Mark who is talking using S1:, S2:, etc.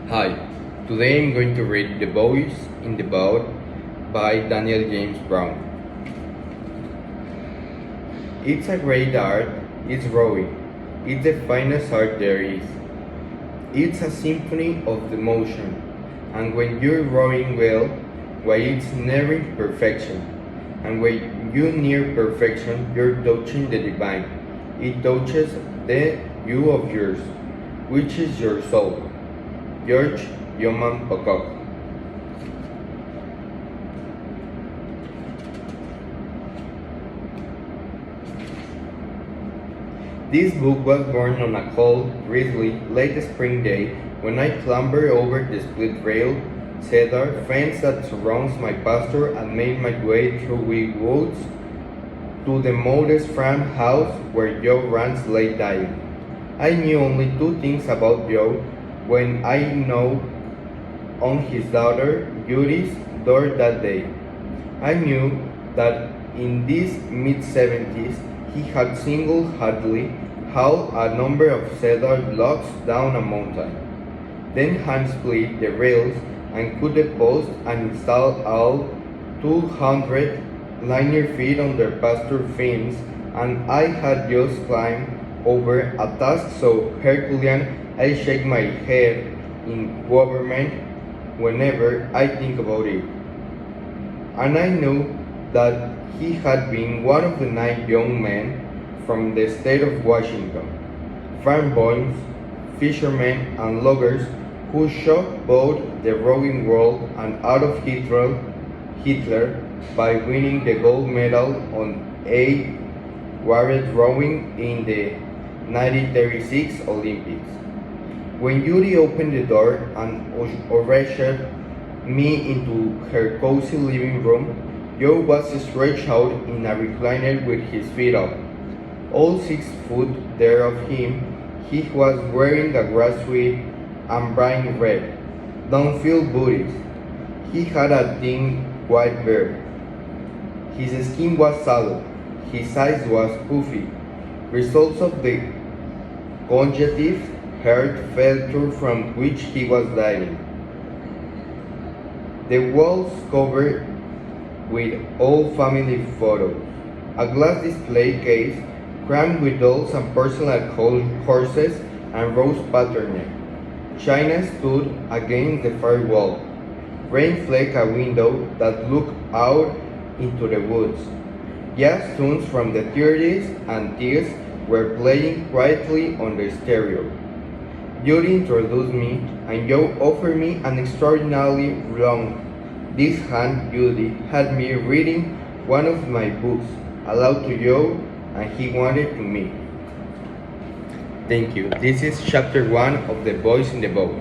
S1: Hi, today I'm going to read The Boys in the Boat by Daniel James Brown. It's a great art, it's rowing. It's the finest art there is. It's a symphony of the motion, and when you're rowing well, why it's nearing perfection. And when you near perfection, you're touching the divine. It touches the you of yours, which is your soul. George Yeoman Pocock. This book was born on a cold, drizzly, late spring day when I clambered over the split rail cedar fence that surrounds my pasture and made my way through weed woods to the modest farmhouse where Joe Rance lay dying. I knew only two things about Joe when I knocked on his daughter Judy's door that day. I knew that in these mid-70s he had single-handedly hauled a number of cedar logs down a mountain, then hand-split the rails and cut the posts and installed all 200 linear feet on their pasture fence, and I had just climbed over a task so Herculean I shake my head in wonderment whenever I think about it. And I knew that he had been one of the 9 young men from the state of Washington, farm boys, fishermen, and loggers who shocked both the rowing world and Adolf Hitler by winning the gold medal on 8 warrior rowing in the 1936 Olympics. When Judy opened the door and ushered me into her cozy living room, Joe was stretched out in a recliner with his feet up. All 6 foot there of him, he was wearing a grass suit and bright red, down-filled booties. He had a thin white beard. His skin was sallow, his eyes was puffy, results of the congestive heart failure from which he was dying. The walls covered with old family photos, a glass display case crammed with dolls and porcelain horses and rose patterning. China stood against the far wall. Rain flecked a window that looked out into the woods. Jazz tunes from the 30s and 30s were playing quietly on the stereo. Judy introduced me, and Joe offered me an extraordinarily long. This hand Judy had me reading one of my books aloud to Joe, and he wanted to me. Thank you. This is chapter 1 of The Boys in the Boat.